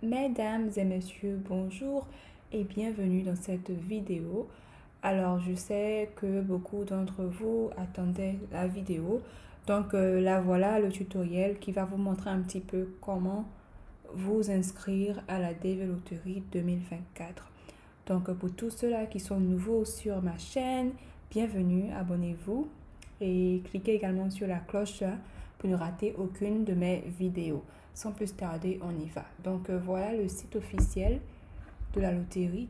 Mesdames et messieurs, bonjour et bienvenue dans cette vidéo. Alors, je sais que beaucoup d'entre vous attendaient la vidéo. Donc, là voilà le tutoriel qui va vous montrer un petit peu comment vous inscrire à la DV Loterie 2024. Donc, pour tous ceux-là qui sont nouveaux sur ma chaîne, bienvenue, abonnez-vous et cliquez également sur la cloche pour ne rater aucune de mes vidéos. Sans plus tarder, on y va. Donc, voilà le site officiel de la loterie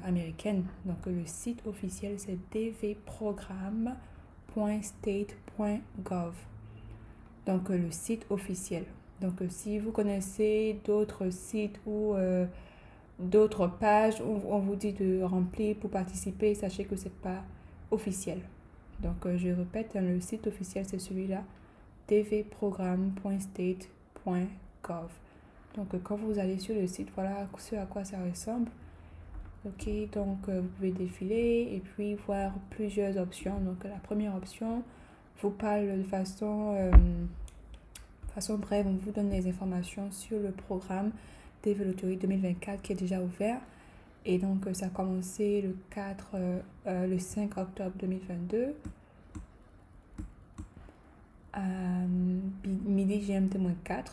américaine. Donc, le site officiel, c'est dvprogramme.state.gov. Donc, le site officiel. Donc, si vous connaissez d'autres sites ou d'autres pages où on vous dit de remplir pour participer, sachez que c'est pas officiel. Donc, je répète, le site officiel, c'est celui-là, tvprogramme.state.gov. Donc, quand vous allez sur le site, voilà ce à quoi ça ressemble. Ok, donc vous pouvez défiler et puis voir plusieurs options. Donc, la première option vous parle de façon brève, on vous donne les informations sur le programme DV Loterie 2024 qui est déjà ouvert. Et donc, ça a commencé le 5 octobre 2022 à midi GMT-4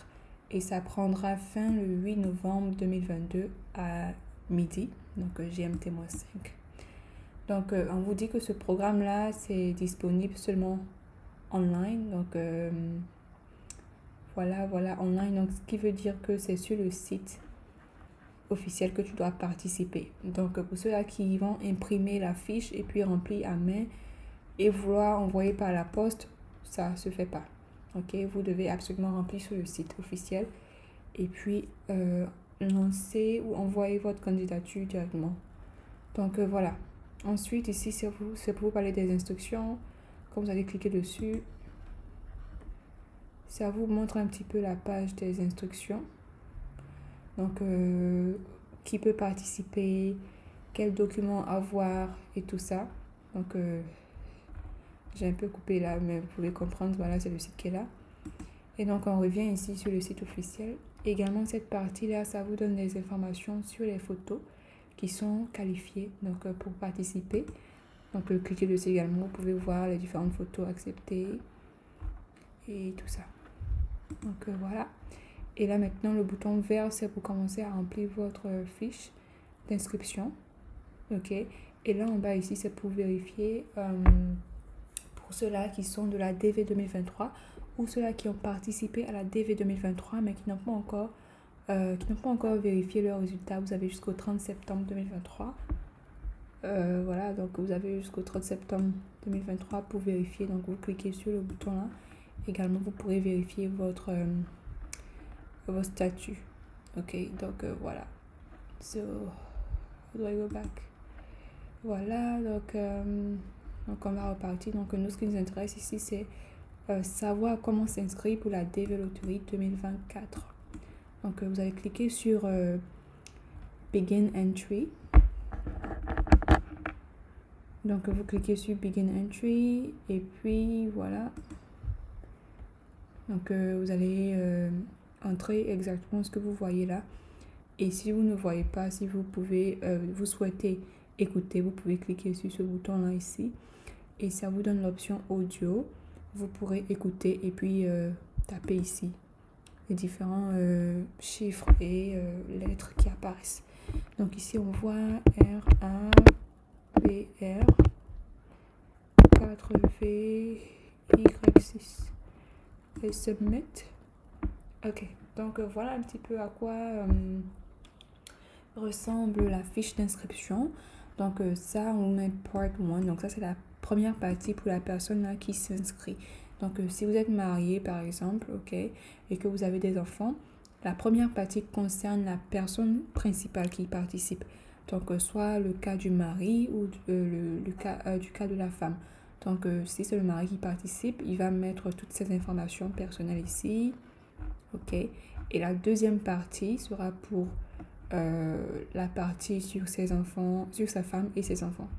et ça prendra fin le 8 novembre 2022 à midi, donc GMT-5. Donc, on vous dit que ce programme-là, c'est disponible seulement online. Donc, voilà, online. Donc, ce qui veut dire que c'est sur le site officiel que tu dois participer. Donc, pour ceux-là qui vont imprimer la fiche et puis remplir à main et vouloir envoyer par la poste, ça ne se fait pas. Ok, vous devez absolument remplir sur le site officiel et puis lancer ou envoyer votre candidature directement. Donc, voilà. Ensuite, ici, c'est pour vous parler des instructions. Quand vous allez cliquer dessus, ça vous montre un petit peu la page des instructions. Donc, qui peut participer, quels documents avoir et tout ça. Donc, j'ai un peu coupé là, mais vous pouvez comprendre. Voilà, c'est le site qui est là. Et donc, on revient ici sur le site officiel. Également, cette partie-là, ça vous donne des informations sur les photos qui sont qualifiées donc, pour participer. Donc, cliquez dessus également. Vous pouvez voir les différentes photos acceptées et tout ça. Donc, voilà. Et là, maintenant, le bouton vert, c'est pour commencer à remplir votre fiche d'inscription. OK. Et là, en bas, ici, c'est pour vérifier pour ceux-là qui sont de la DV 2023 ou ceux-là qui ont participé à la DV 2023 mais qui n'ont pas encore vérifié leurs résultats. Vous avez jusqu'au 30 septembre 2023. Voilà, donc vous avez jusqu'au 30 septembre 2023 pour vérifier. Donc, vous cliquez sur le bouton là. Également, vous pourrez vérifier votre statut. Ok, donc voilà. So, how do I go back? Voilà, donc on va repartir. Donc, nous, ce qui nous intéresse ici, c'est savoir comment s'inscrire pour la DV Loterie 2024. Donc, vous allez cliquer sur Begin Entry. Donc, vous cliquez sur Begin Entry et puis voilà. Donc, vous allez entrer exactement ce que vous voyez là. Et si vous ne voyez pas, si vous pouvez, vous souhaitez écouter, vous pouvez cliquer sur ce bouton là ici. Et ça vous donne l'option audio. Vous pourrez écouter et puis taper ici les différents chiffres et lettres qui apparaissent. Donc ici on voit R1, BR, 4V, Y6 et Submit. Ok, donc voilà un petit peu à quoi ressemble la fiche d'inscription. Donc ça on met part 1, donc ça c'est la première partie pour la personne là qui s'inscrit. Donc si vous êtes marié par exemple, ok, et que vous avez des enfants, la première partie concerne la personne principale qui participe. Donc soit le cas du mari ou le cas de la femme. Donc si c'est le mari qui participe, il va mettre toutes ces informations personnelles ici, ok. Et la deuxième partie sera pour la partie sur ses enfants, sur sa femme et ses enfants.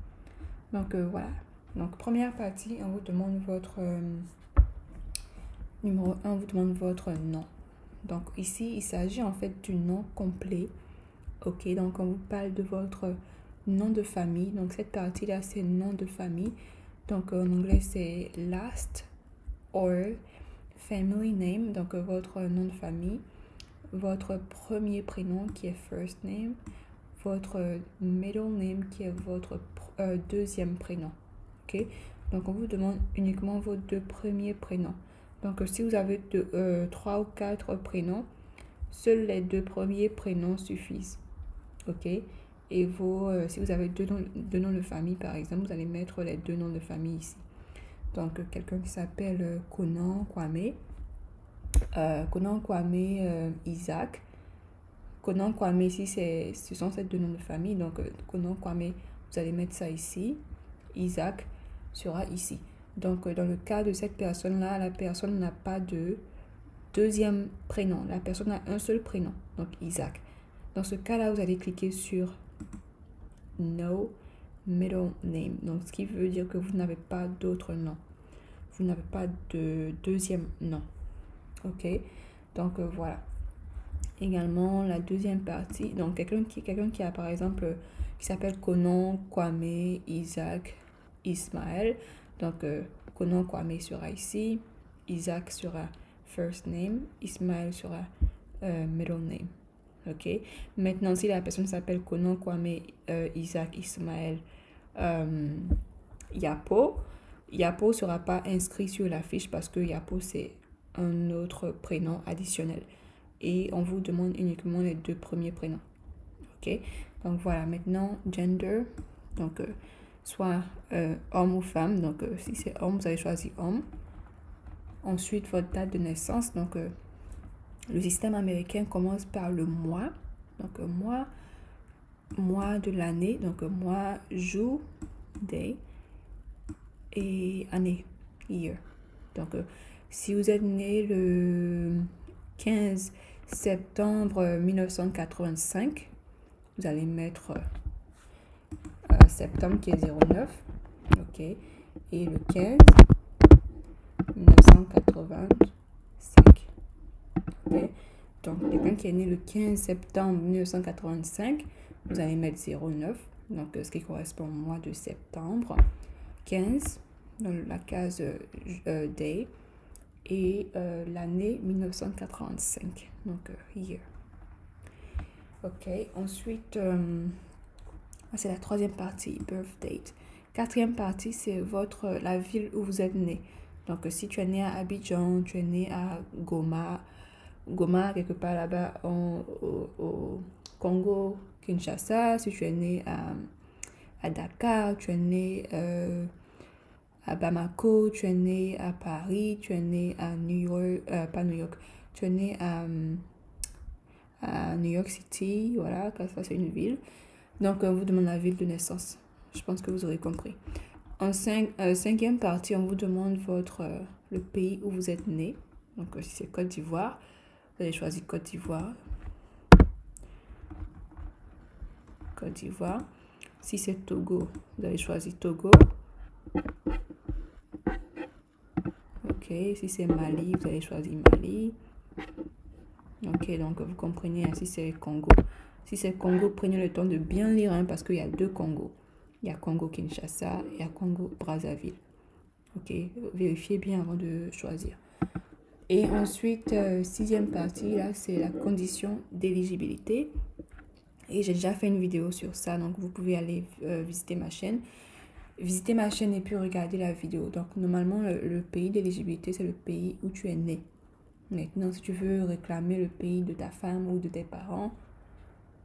Donc voilà. Donc première partie, on vous demande votre numéro 1, on vous demande votre nom. Donc ici, il s'agit en fait du nom complet. Ok, donc on vous parle de votre nom de famille. Donc cette partie-là, c'est nom de famille. Donc en anglais, c'est last or family name. Donc votre nom de famille. Votre premier prénom qui est first name. Votre middle name qui est votre deuxième prénom. Ok, donc on vous demande uniquement vos deux premiers prénoms. Donc si vous avez 3 ou 4 prénoms, seuls les deux premiers prénoms suffisent. Ok, et si vous avez deux noms de famille par exemple, vous allez mettre les deux noms de famille ici. Donc quelqu'un qui s'appelle Conan Kwame, Isaac. Conan Kwame ici, ce sont ces deux noms de famille. Donc Conan Kwame, vous allez mettre ça ici. Isaac sera ici. Donc dans le cas de cette personne-là, la personne n'a pas de deuxième prénom. La personne a un seul prénom, donc Isaac. Dans ce cas-là, vous allez cliquer sur No Middle Name. Donc ce qui veut dire que vous n'avez pas d'autre nom. Vous n'avez pas de deuxième nom. Ok, donc voilà. Également la deuxième partie, donc quelqu'un qui a par exemple qui s'appelle Conan Kwame Isaac Ismaël. Donc Conan Kwame sera ici, Isaac sera first name, Ismaël sera middle name. Ok, maintenant si la personne s'appelle Conan Kwame Isaac Ismaël Yapo ne sera pas inscrit sur la fiche parce que Yapo c'est un autre prénom additionnel. Et on vous demande uniquement les deux premiers prénoms. Ok, donc voilà, maintenant gender, donc soit homme ou femme. Donc si c'est homme, vous allez choisir homme. Ensuite votre date de naissance. Donc le système américain commence par le mois. Donc mois de l'année. Donc mois, jour, day et année, year. Donc si vous êtes né le 15 septembre 1985, vous allez mettre septembre qui est 09, ok, et le 15 1985, ok. Donc quelqu'un qui est né le 15 septembre 1985, vous allez mettre 09, donc ce qui correspond au mois de septembre, 15 dans la case day, et l'année 1985, donc year. Ok, ensuite c'est la troisième partie, birth date. Quatrième partie, c'est la ville où vous êtes né. Donc si tu es né à Abidjan, tu es né à Goma quelque part là-bas au Congo Kinshasa. Si tu es né à Dakar, tu es né à Bamako, tu es né à Paris, tu es né à New York, pas New York, tu es né à New York City, voilà, ça c'est une ville. Donc on vous demande la ville de naissance. Je pense que vous aurez compris. En cinquième partie, on vous demande le pays où vous êtes né. Donc si c'est Côte d'Ivoire, vous allez choisir Côte d'Ivoire. Côte d'Ivoire. Si c'est Togo, vous allez choisir Togo. Ok, si c'est Mali, vous allez choisir Mali. Ok, donc vous comprenez, si c'est Congo. Si c'est Congo, prenez le temps de bien lire parce qu'il y a deux Congos. Il y a Congo Kinshasa et il y a Congo Brazzaville. Ok, vérifiez bien avant de choisir. Et ensuite, sixième partie, là, c'est la condition d'éligibilité. Et j'ai déjà fait une vidéo sur ça, donc vous pouvez aller visiter ma chaîne. Visiter ma chaîne et puis regarder la vidéo. Donc normalement, le pays d'éligibilité, c'est le pays où tu es né. Maintenant, si tu veux réclamer le pays de ta femme ou de tes parents,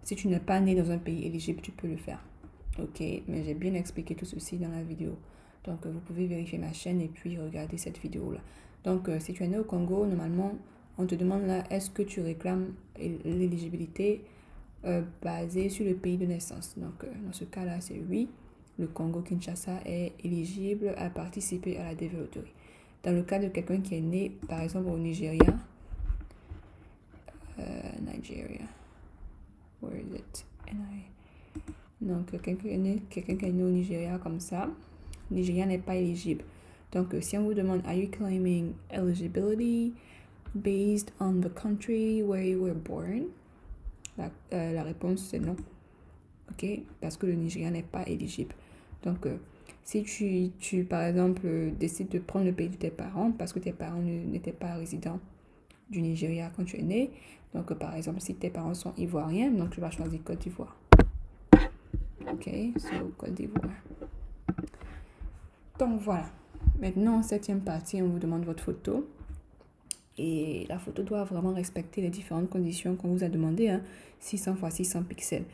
si tu n'es pas né dans un pays éligible, tu peux le faire. Ok, mais j'ai bien expliqué tout ceci dans la vidéo. Donc, vous pouvez vérifier ma chaîne et puis regarder cette vidéo-là. Donc, si tu es né au Congo, normalement, on te demande là, est-ce que tu réclames l'éligibilité basée sur le pays de naissance. Donc, dans ce cas-là, c'est oui. Le Congo Kinshasa est éligible à participer à la développerie. Dans le cas de quelqu'un qui est né, par exemple, au Nigeria, Nigeria, where is it? Donc, quelqu'un qui est né au Nigeria comme ça, Nigeria n'est pas éligible. Donc, si on vous demande, are you claiming eligibility? Based on the country where you were born. La réponse c'est non. Ok, parce que le Nigeria n'est pas éligible. Donc, si tu, par exemple, décides de prendre le pays de tes parents parce que tes parents n'étaient pas résidents du Nigeria quand tu es né, donc par exemple, si tes parents sont ivoiriens, donc tu vas choisir Côte d'Ivoire. Ok, so Côte d'Ivoire. Donc voilà. Maintenant, en septième partie, on vous demande votre photo. Et la photo doit vraiment respecter les différentes conditions qu'on vous a demandées, hein, 600 x 600 pixels.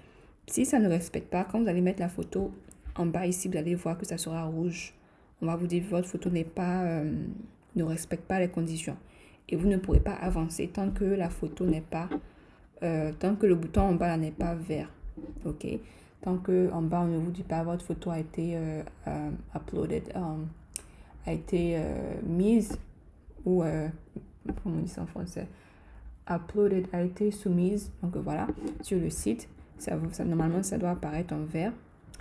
Si ça ne respecte pas, quand vous allez mettre la photo en bas ici, vous allez voir que ça sera rouge. On va vous dire que votre photo ne respecte pas les conditions. Et vous ne pourrez pas avancer tant que la photo n'est pas, tant que le bouton en bas n'est pas vert. Ok. Tant que en bas on ne vous dit pas votre photo a été uploaded, a été mise ou comment on dit ça en français, uploaded, a été soumise, donc voilà, sur le site. Normalement, ça doit apparaître en vert.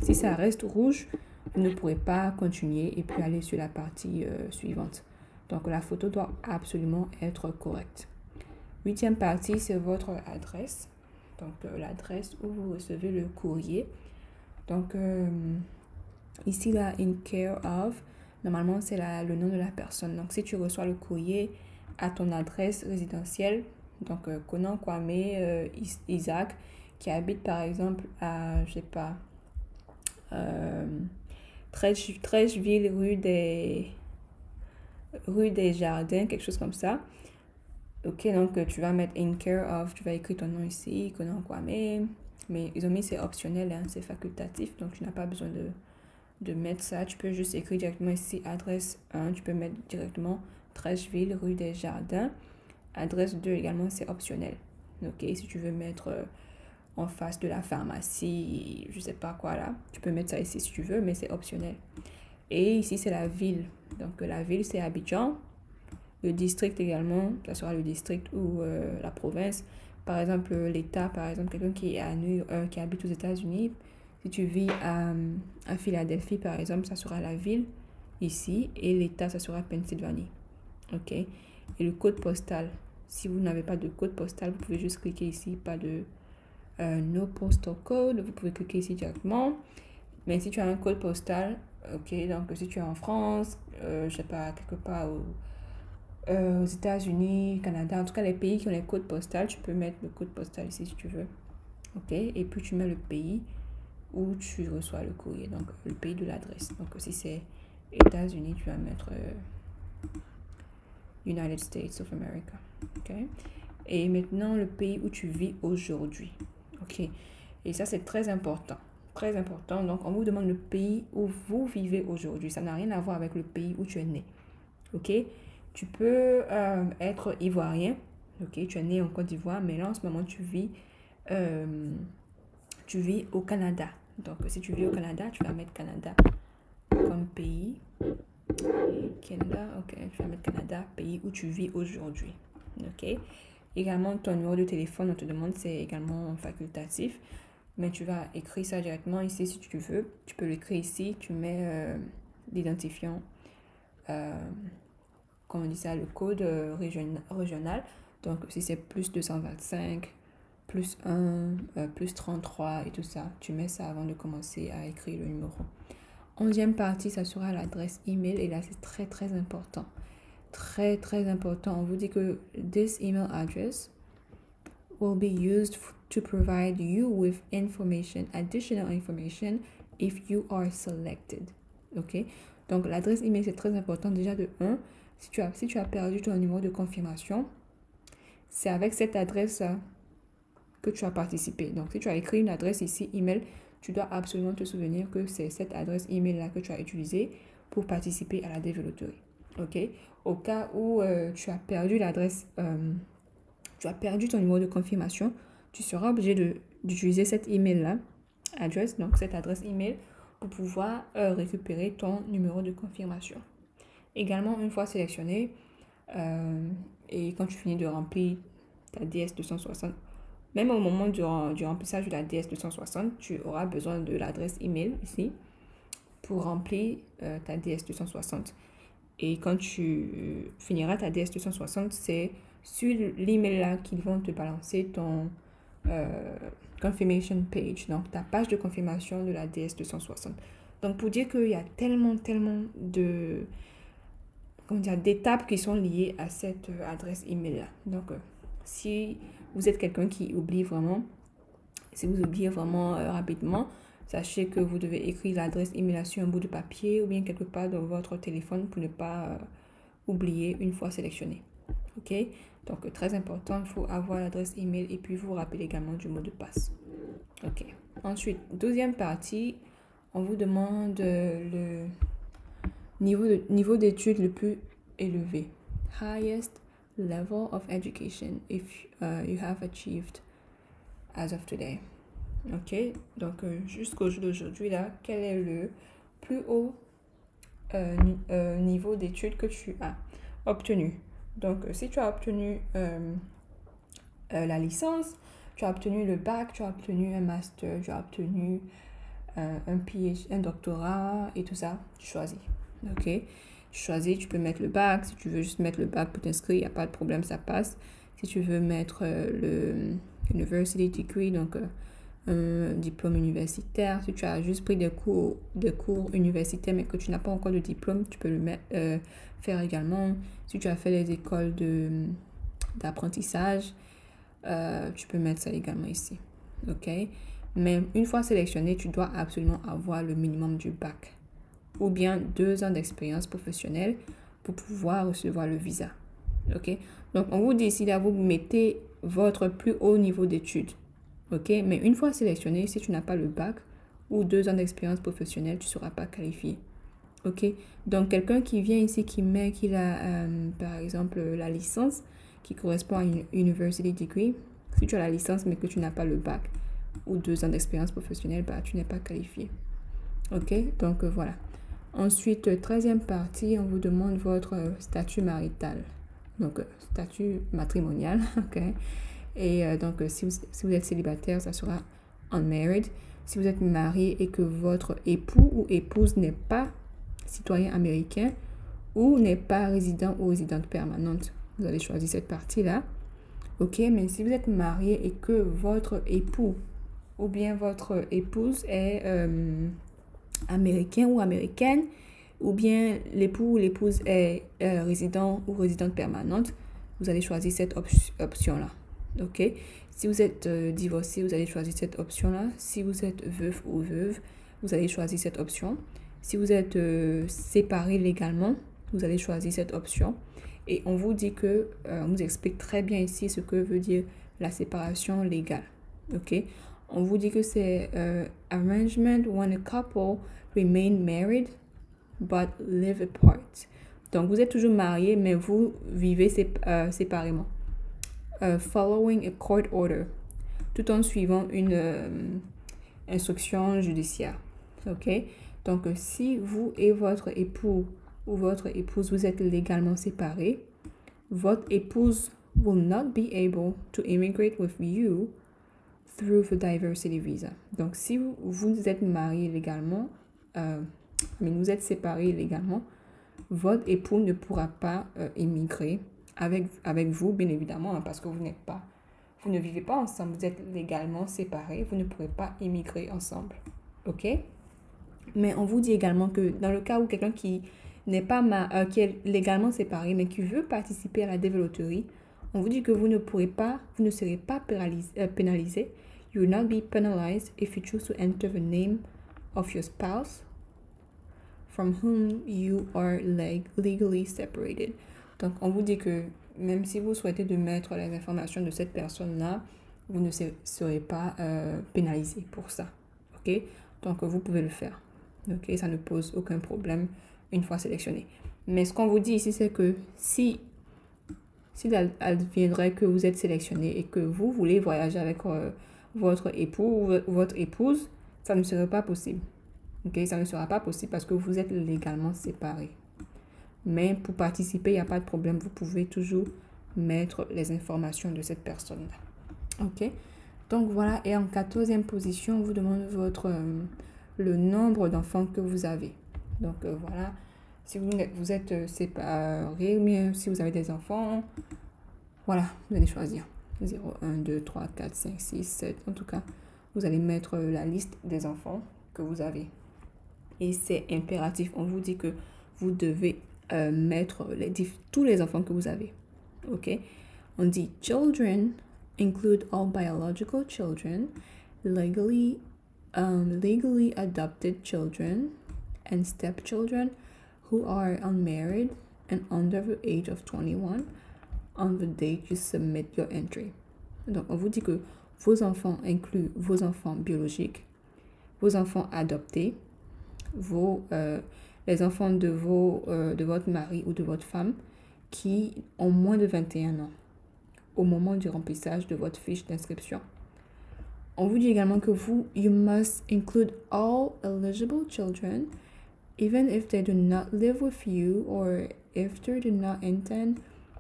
Si ça reste rouge, vous ne pourrez pas continuer et puis aller sur la partie suivante. Donc, la photo doit absolument être correcte. Huitième partie, c'est votre adresse. Donc, l'adresse où vous recevez le courrier. Donc, ici, là, in care of, normalement, c'est le nom de la personne. Donc, si tu reçois le courrier à ton adresse résidentielle, donc Konan Kwame Isaac, qui habite par exemple à, je sais pas, Trècheville, rue des Jardins, quelque chose comme ça. Ok, donc tu vas mettre in care of, tu vas écrire ton nom ici, Konan Kwame, mais ils ont mis c'est optionnel, hein, c'est facultatif, donc tu n'as pas besoin de mettre ça. Tu peux juste écrire directement ici adresse 1, tu peux mettre directement Trècheville, rue des Jardins. Adresse 2 également, c'est optionnel. Ok, si tu veux mettre en face de la pharmacie, je sais pas quoi là, tu peux mettre ça ici si tu veux, mais c'est optionnel. Et ici, c'est la ville. Donc, la ville, c'est Abidjan. Le district également, ça sera le district ou la province. Par exemple, l'État, par exemple, quelqu'un qui est qui habite aux États-Unis, si tu vis à Philadelphie, par exemple, ça sera la ville ici. Et l'État, ça sera Pennsylvanie. Ok. Et le code postal, si vous n'avez pas de code postal, vous pouvez juste cliquer ici, pas de no postal code, vous pouvez cliquer ici directement. Mais si tu as un code postal, ok, donc si tu es en France, je sais pas, quelque part aux États-Unis, Canada, en tout cas les pays qui ont les codes postales, tu peux mettre le code postal ici si tu veux. Ok, et puis tu mets le pays où tu reçois le courrier, donc le pays de l'adresse. Donc si c'est États-Unis, tu vas mettre United States of America. Ok, et maintenant le pays où tu vis aujourd'hui. Ok, et ça c'est très important. Très important. Donc, on vous demande le pays où vous vivez aujourd'hui. Ça n'a rien à voir avec le pays où tu es né. Ok? Tu peux être ivoirien. Ok? Tu es né en Côte d'Ivoire, mais là, en ce moment, tu vis au Canada. Donc, si tu vis au Canada, tu vas mettre Canada comme pays. Canada, ok. Tu vas mettre Canada, pays où tu vis aujourd'hui. Ok? Également, ton numéro de téléphone, on te demande, c'est également facultatif. Mais tu vas écrire ça directement ici si tu veux. Tu peux l'écrire ici. Tu mets l'identifiant, comment on dit ça, le code régional. Donc, si c'est plus 225, plus 1, plus 33 et tout ça, tu mets ça avant de commencer à écrire le numéro. 11e partie, ça sera l'adresse email. Et là, c'est très, très important. Très, très important. On vous dit que this email address will be used to provide you with additional information if you are selected. Ok? Donc, l'adresse email, c'est très important. Déjà, de 1, si tu as perdu ton numéro de confirmation, c'est avec cette adresse que tu as participé. Donc, si tu as écrit une adresse ici, email, tu dois absolument te souvenir que c'est cette adresse email-là que tu as utilisée pour participer à la développerie. Ok? Au cas où tu as perdu l'adresse, tu as perdu ton numéro de confirmation, tu seras obligé d'utiliser cet email-là, donc cette adresse email, pour pouvoir récupérer ton numéro de confirmation. Également, une fois sélectionné, et quand tu finis de remplir ta DS260, même au moment du remplissage de la DS260, tu auras besoin de l'adresse email ici pour remplir ta DS260. Et quand tu finiras ta DS260, c'est sur l'email là qu'ils vont te balancer ton confirmation page, donc ta page de confirmation de la DS260. Donc pour dire qu'il y a tellement de d'étapes qui sont liées à cette adresse email là. Donc si vous êtes quelqu'un qui oublie vraiment, si vous oubliez vraiment rapidement, sachez que vous devez écrire l'adresse email sur un bout de papier ou bien quelque part dans votre téléphone pour ne pas oublier une fois sélectionné. Ok, donc très important, il faut avoir l'adresse email et puis vous rappelez également du mot de passe. Ok, ensuite, deuxième partie, on vous demande le niveau d'études le plus élevé. Highest level of education if you have achieved as of today. Ok, donc jusqu'au jour d'aujourd'hui, là, quel est le plus haut niveau d'études que tu as obtenu? Donc, si tu as obtenu la licence, tu as obtenu le bac, tu as obtenu un master, tu as obtenu un PhD, un doctorat et tout ça, tu choisis. Ok, tu choisis, tu peux mettre le bac. Si tu veux juste mettre le bac pour t'inscrire, il n'y a pas de problème, ça passe. Si tu veux mettre le university degree, donc un diplôme universitaire, si tu as juste pris des cours universitaires mais que tu n'as pas encore de diplôme, tu peux le faire également. Si tu as fait les écoles d'apprentissage, tu peux mettre ça également ici. Ok, mais une fois sélectionné, tu dois absolument avoir le minimum du bac ou bien 2 ans d'expérience professionnelle pour pouvoir recevoir le visa. Ok, donc on vous dit ici là, vous mettez votre plus haut niveau d'études. Ok, mais une fois sélectionné, si tu n'as pas le bac ou 2 ans d'expérience professionnelle, tu ne seras pas qualifié. Ok, donc quelqu'un qui vient ici, qui met qu'il a par exemple la licence qui correspond à une university degree. Si tu as la licence mais que tu n'as pas le bac ou 2 ans d'expérience professionnelle, bah, tu n'es pas qualifié. Ok, donc voilà. Ensuite, 13e partie, on vous demande votre statut marital. Donc, statut matrimonial. Ok. Et donc, si vous êtes célibataire, ça sera unmarried. Si vous êtes marié et que votre époux ou épouse n'est pas citoyen américain ou n'est pas résident ou résidente permanente, vous allez choisir cette partie-là. Ok, mais si vous êtes marié et que votre époux ou bien votre épouse est américain ou américaine, ou bien l'époux ou l'épouse est résident ou résidente permanente, vous allez choisir cette option-là. Ok, si vous êtes divorcé, vous allez choisir cette option-là. Si vous êtes veuf ou veuve, vous allez choisir cette option. Si vous êtes séparé légalement, vous allez choisir cette option. Et on vous dit que, on vous explique très bien ici ce que veut dire la séparation légale. Ok, on vous dit que c'est arrangement when a couple remain married but live apart. Donc vous êtes toujours marié mais vous vivez séparément. Following a court order, tout en suivant une instruction judiciaire. Ok, donc si vous et votre époux ou votre épouse vous êtes légalement séparés, votre épouse will not be able to immigrate with you through the diversity visa. Donc si vous êtes mariés légalement, mais vous êtes séparés légalement, votre époux ne pourra pas immigrer avec vous, bien évidemment, hein, parce que vous ne vivez pas ensemble, vous êtes légalement séparés, vous ne pourrez pas immigrer ensemble. Ok? Mais on vous dit également que dans le cas où quelqu'un qui n'est pas qui est légalement séparé, mais qui veut participer à la développerie, on vous dit que vous ne serez pas pénalisé. You will not be penalized if you choose to enter the name of your spouse from whom you are legally separated. Donc, on vous dit que même si vous souhaitez de mettre les informations de cette personne-là, vous ne serez pas pénalisé pour ça. Ok? Donc, vous pouvez le faire. Ok? Ça ne pose aucun problème une fois sélectionné. Mais ce qu'on vous dit ici, c'est que si adviendrait que vous êtes sélectionné et que vous voulez voyager avec votre époux ou votre épouse, ça ne serait pas possible. Ok, ça ne sera pas possible parce que vous êtes légalement séparés. Mais pour participer, il n'y a pas de problème. Vous pouvez toujours mettre les informations de cette personne-là. Ok, donc voilà. Et en 14e position, on vous demande le nombre d'enfants que vous avez. Donc voilà. Si vous êtes séparés, mais si vous avez des enfants, Voilà, vous allez choisir 0, 1, 2, 3, 4, 5, 6, 7. En tout cas, vous allez mettre la liste des enfants que vous avez. Et c'est impératif. On vous dit que vous devez mettre tous les enfants que vous avez. OK? On dit children include all biological children, legally adopted children, and stepchildren who are unmarried and under the age of 21 on the date you submit your entry. Donc, on vous dit que vos enfants incluent vos enfants biologiques, vos enfants adoptés, les enfants de votre mari ou de votre femme qui ont moins de 21 ans au moment du remplissage de votre fiche d'inscription. On vous dit également que you must include all eligible children, even if they do not live with you or if they do not intend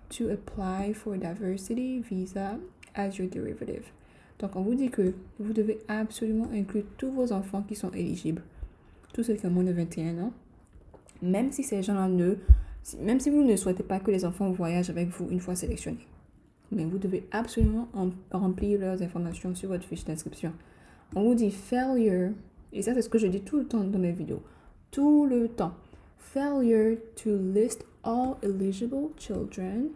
to apply for diversity visa as your derivative. Donc, on vous dit que vous devez absolument inclure tous vos enfants qui sont éligibles, tous ceux qui ont moins de 21 ans, même si ces gens-là même si vous ne souhaitez pas que les enfants voyagent avec vous une fois sélectionnés. Mais vous devez absolument remplir leurs informations sur votre fiche d'inscription. On vous dit failure, et ça c'est ce que je dis tout le temps dans mes vidéos, tout le temps. Failure to list all eligible children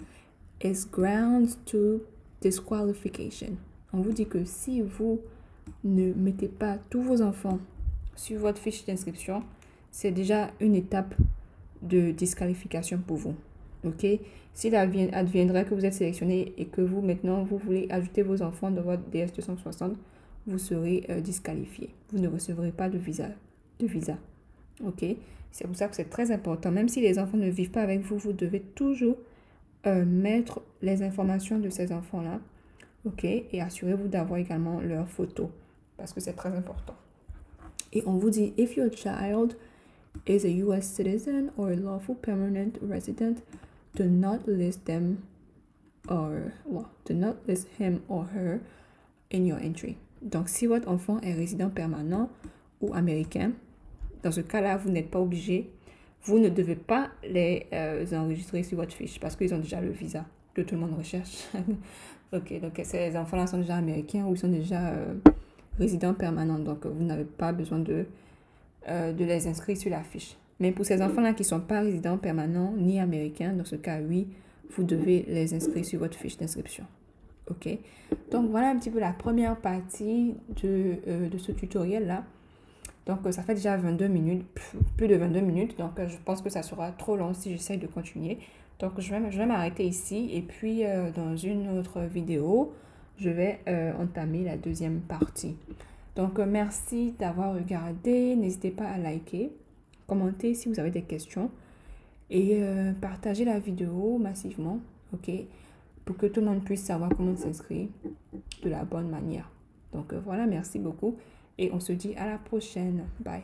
is grounds to disqualification. On vous dit que si vous ne mettez pas tous vos enfants sur votre fiche d'inscription, c'est déjà une étape de disqualification pour vous. Ok? S'il adviendrait que vous êtes sélectionné et que maintenant vous voulez ajouter vos enfants dans votre DS260, vous serez disqualifié. Vous ne recevrez pas de visa. Ok? C'est pour ça que c'est très important. Même si les enfants ne vivent pas avec vous, vous devez toujours mettre les informations de ces enfants-là. Ok? Et assurez-vous d'avoir également leurs photos parce que c'est très important. Et on vous dit, if your child is a US citizen or a lawful permanent resident, do not list him or her in your entry. Donc, si votre enfant est résident permanent ou américain, dans ce cas-là, vous n'êtes pas obligé, vous ne devez pas les enregistrer sur votre fiche parce qu'ils ont déjà le visa que tout le monde recherche. Ok, donc ces enfants-là sont déjà américains ou ils sont déjà résidents permanents, donc vous n'avez pas besoin de les inscrire sur la fiche. Mais pour ces enfants-là qui ne sont pas résidents permanents ni américains, dans ce cas, oui, vous devez les inscrire sur votre fiche d'inscription. Ok? Donc, voilà un petit peu la première partie de ce tutoriel-là. Donc, ça fait déjà 22 minutes, plus de 22 minutes. Donc, je pense que ça sera trop long si j'essaye de continuer. Donc, je vais m'arrêter ici. Et puis, dans une autre vidéo, je vais entamer la deuxième partie. Donc, merci d'avoir regardé. N'hésitez pas à liker, commenter si vous avez des questions et partagez la vidéo massivement, ok, pour que tout le monde puisse savoir comment s'inscrire de la bonne manière. Donc, voilà, merci beaucoup et on se dit à la prochaine. Bye.